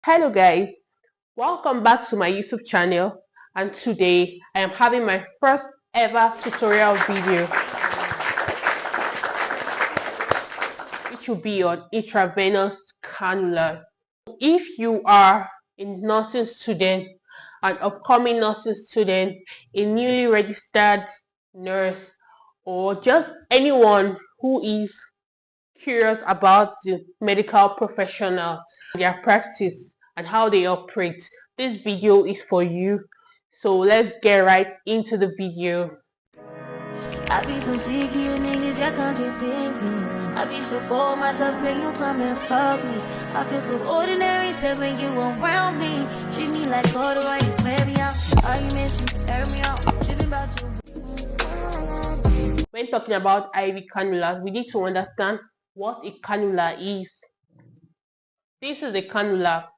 Hello guys, welcome back to my YouTube channel, and today I am having my first ever tutorial video which will be on intravenous cannula. If you are a nursing student, an upcoming nursing student, a newly registered nurse, or just anyone who is curious about the medical professional, their practice and how they operate, this video is for you. So let's get right into the video. I be so sick of you niggas, y'all contradict me. I be so bold myself when you come and fuck me. I feel so ordinary, except when you around me. Treat me like water while you play me out. Arguments, you air me out. Tripping about you. When talking about IV cannulas, we need to understand what a cannula is. This is a cannula.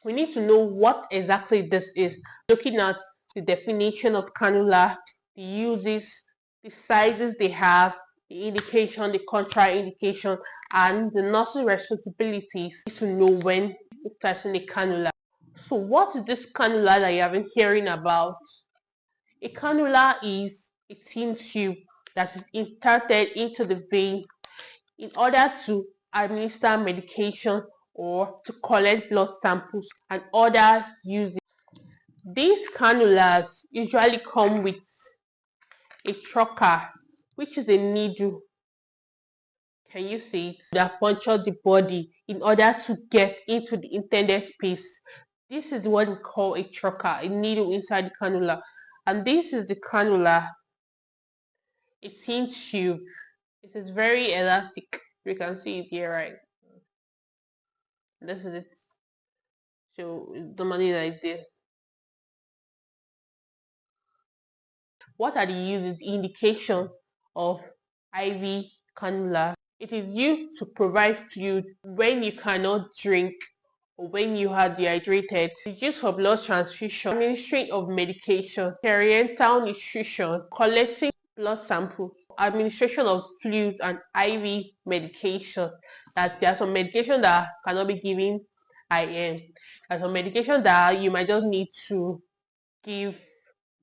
We need to know what exactly this is. Looking at the definition of cannula, the uses, the sizes they have, the indication, the contraindication, and the nurse's responsibilities to know when placing a cannula. So what is this cannula that you have been hearing about? A cannula is a thin tube that is inserted into the vein in order to administer medication or to collect blood samples and other uses. These cannulas usually come with a choker, which is a needle. Can you see it? That punctures the body in order to get into the intended space. This is what we call a choker, a needle inside the cannula. And this is the cannula. It's in tube. It is very elastic. You can see it here, right? This is it. So the money like this. What are the uses? Indication of IV cannula. It is used to provide fluid when you cannot drink or when you are dehydrated. It's used for blood transfusion, administration of medication, parenteral nutrition, collecting blood samples, administration of fluids, and IV medication. That there are some medication that cannot be given IM. There are some medication that you might just need to give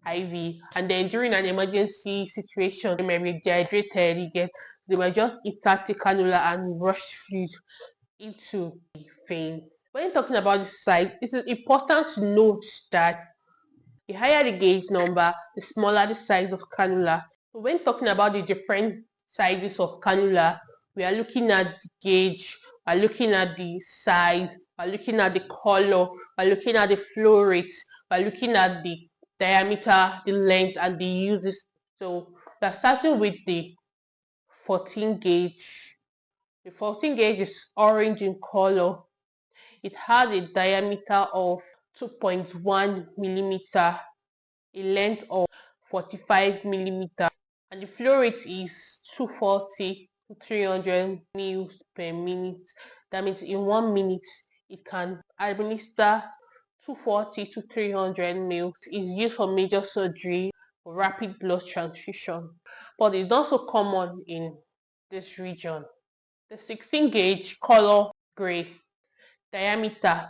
IV, and then during an emergency situation, you may be dehydrated. They might just insert the cannula and rush fluid into the vein. When talking about the size, it is important to note that the higher the gauge number, the smaller the size of cannula. So when talking about the different sizes of cannula, we are looking at the gauge, we are looking at the size, we are looking at the color, we are looking at the flow rates, we are looking at the diameter, the length, and the uses. So we are starting with the 14 gauge. The 14 gauge is orange in color. It has a diameter of 2.1 millimeter, a length of 45 millimeter, and the flow rate is 240 to 300 mils per minute. That means in 1 minute it can administer 240 to 300 mils. Is used for major surgery or rapid blood transfusion, but it's not so common in this region. The 16 gauge color gray, diameter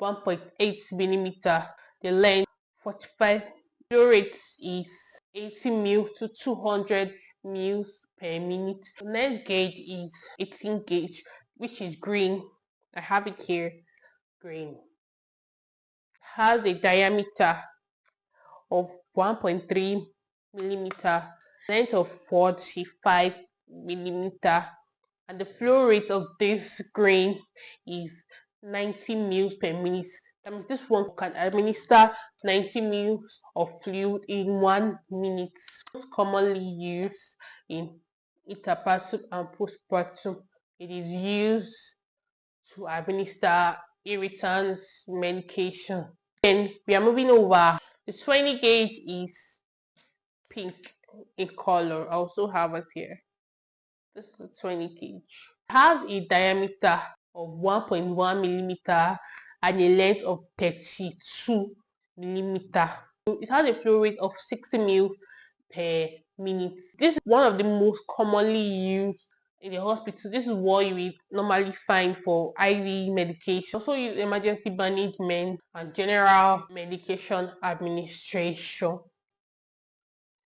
1.8 millimeter, the length 45, flow rate is 80 mil to 200 mils per minute. The next gauge is 18 gauge, which is green. I have it here, green. Has a diameter of 1.3 millimeter, length of 45 millimeter, and the flow rate of this grain is 90 mils per minute. That means this one can administer 90 mils of fluid in 1 minute. It's commonly used in interpartum and postpartum. It is used to administer irritants medication. Then we are moving over. The 20 gauge is pink in color. I also have it here. This is 20 gauge. It has a diameter of 1.1 millimeter and a length of 32 millimeter. It has a flow rate of 60 ml per minute. This is one of the most commonly used in the hospital. This is what you will normally find for IV medication. Also use emergency management and general medication administration.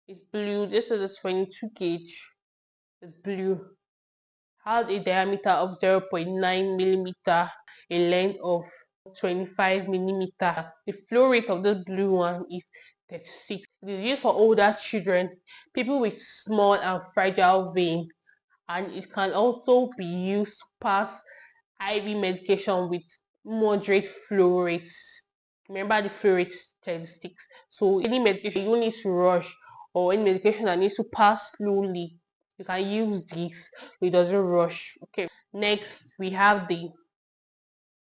It's blue. This is a 22 gauge. It's blue. Has a diameter of 0.9 millimeter, a length of 25 millimeter. The flow rate of this blue one is 36. It is used for older children, people with small and fragile vein, and it can also be used to pass IV medication with moderate flow rates. Remember the flow rate is 36. So any medication you need to rush, or any medication that needs to pass slowly, you can use this. It doesn't rush. Okay. Next we have the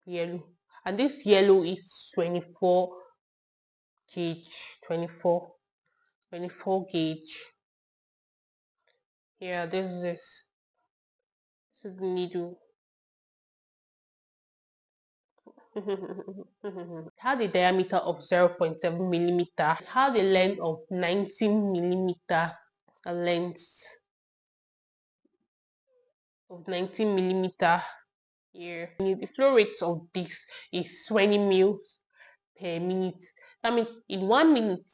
yellow, and this yellow is 24 gauge. 24 gauge. Yeah, this is the needle. Had a diameter of 0.7 millimeter. It had a length of 19 millimeter. A length of 19 millimeter here. The flow rate of this is 20 mils per minute. That means in 1 minute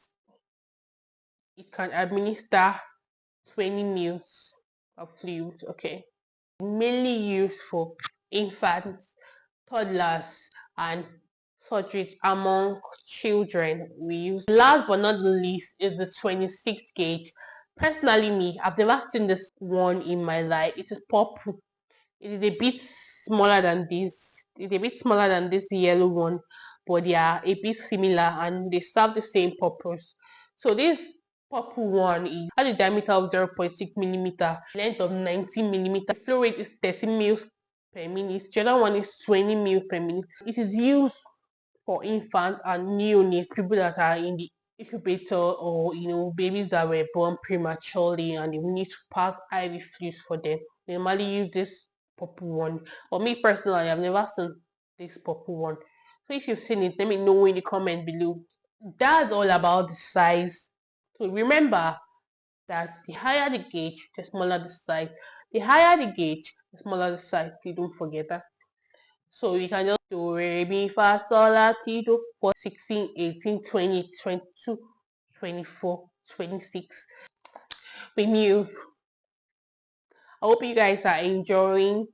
it can administer 20 mils of fluid. Okay. Mainly used for infants, toddlers, and surgeries among children. We use last but not the least is the 26 gauge. Personally, me, I've never seen this one in my life. It is purple. It is a bit smaller than this. It's a bit smaller than this yellow one, but they are a bit similar and they serve the same purpose. So this purple one has a diameter of 0.6 millimeter, length of 19 millimeter. The flow rate is 30 mils per minute. The other one is 20 mils per minute. It is used for infants and neonates, people that are in the incubator, or babies that were born prematurely and you need to pass IV fluids for them. They normally use this purple one. Or me personally, I've never seen this purple one. So if you've seen it, let me know in the comment below. That's all about the size. So remember that the higher the gauge, the smaller the size. The higher the gauge, the smaller the size. Please don't forget that. So you can just do re mi fa sol la ti do for 16, 18, 20, 22, 24, 26. When you, I hope you guys are enjoying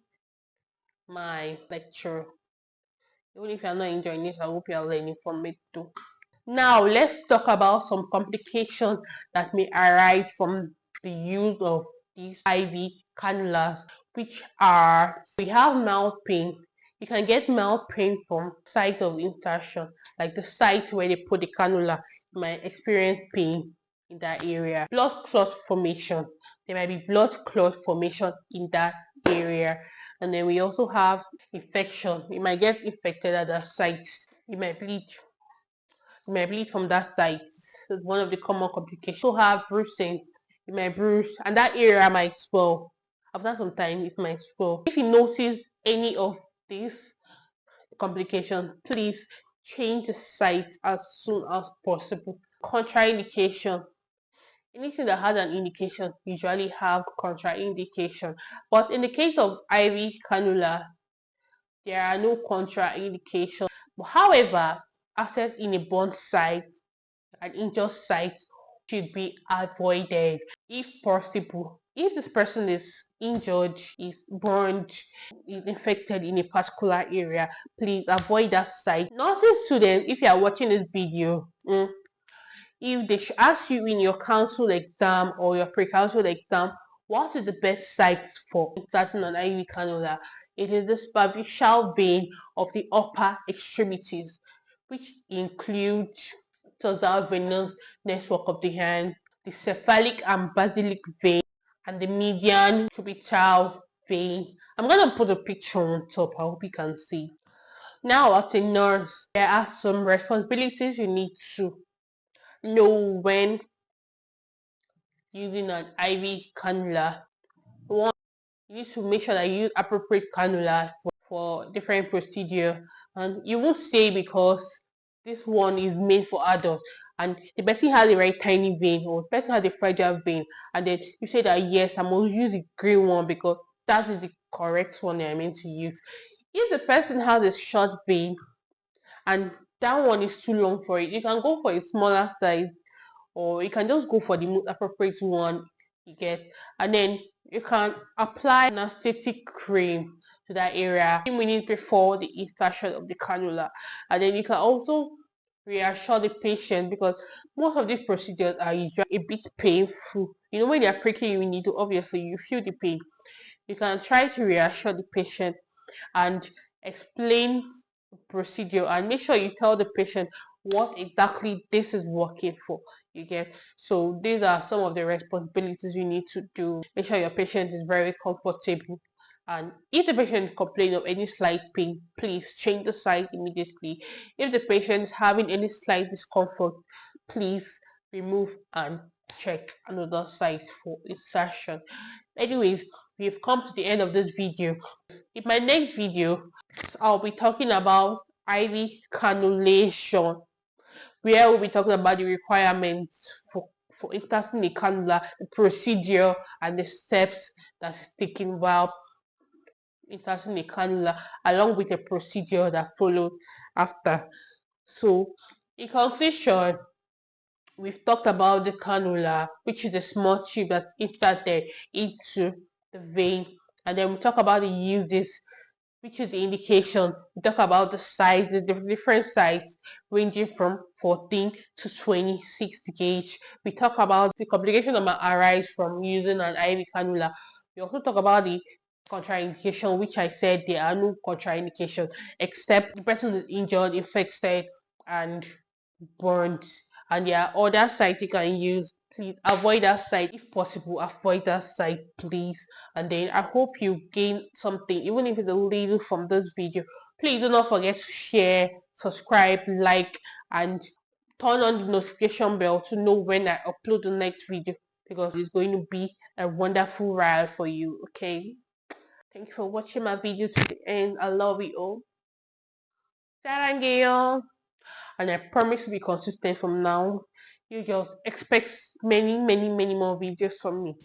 my lecture. Even if you're not enjoying this, I hope you're learning from it too. Now let's talk about some complications that may arise from the use of these IV cannulas, which are, we have mouth pain. You can get mouth pain from site of insertion, like the site where they put the cannula. You might experience pain in that area. Blood clot formation. There might be blood clot formation in that area. And then we also have infection. You might get infected at that site. You might bleed. You might bleed from that site. It's one of the common complications. So have bruising. You might bruise and that area might swell. After some time it might swell. If you notice any of these complications, please change the site as soon as possible. Contraindication. Anything that has an indication usually have contraindication. But in the case of IV cannula, there are no contraindications. However, access in a burn site, an injured site, should be avoided if possible. If this person is injured, is burned, is infected in a particular area, please avoid that site. Nursing students, if you are watching this video, if they should ask you in your council exam or your pre-council exam, what is the best site for inserting an IV cannula? It is the superficial vein of the upper extremities, which includes dorsal venous network of the hand, the cephalic and basilic vein, and the median cubital vein. I'm going to put a picture on top. I hope you can see. Now, as a nurse, there are some responsibilities you need to know when using an IV cannula. One, you need to make sure that you use appropriate cannulas for different procedure, and you won't say because this one is made for adults and the person has a very tiny vein, or the person has a fragile vein, and then you say that yes, I must use the green one because that is the correct one I meant to use. If the person has a short vein and that one is too long for it, you can go for a smaller size, or you can just go for the most appropriate one you get, and then you can apply anesthetic cream to that area 3 minutes before the insertion of the cannula. And then you can also reassure the patient, because most of these procedures are usually a bit painful. When they're pricking you needle, obviously you feel the pain. You can try to reassure the patient and explain the procedure, and make sure you tell the patient what exactly this is working for. You get? So these are some of the responsibilities you need to do. Make sure your patient is very comfortable. And if the patient complains of any slight pain, please change the site immediately. If the patient is having any slight discomfort, please remove and check another site for insertion. Anyways, we've come to the end of this video. In my next video, I'll be talking about IV cannulation, where we'll be talking about the requirements for inserting a cannula, the procedure, and the steps that's taken while inserting a cannula, along with the procedure that followed after. So, in conclusion, we've talked about the cannula, which is a small tube that's inserted into the vein, and then we talk about the uses, which is the indication. We talk about the sizes, the different sizes ranging from 14 to 26 gauge. We talk about the complication that might arise from using an IV cannula. We also talk about the contraindication, which I said there are no contraindications except the person is injured, infected, and burned. And there are other sites you can use. Please avoid that site if possible. Avoid that site, please. And then I hope you gain something, even if it's a little, from this video. Please do not forget to share, subscribe, like, and turn on the notification bell to know when I upload the next video, because it's going to be a wonderful ride for you. Okay, thank you for watching my video to the end. I love you all. Sarangeo. And I promise to be consistent from now. You just expect many, many, many more videos from me.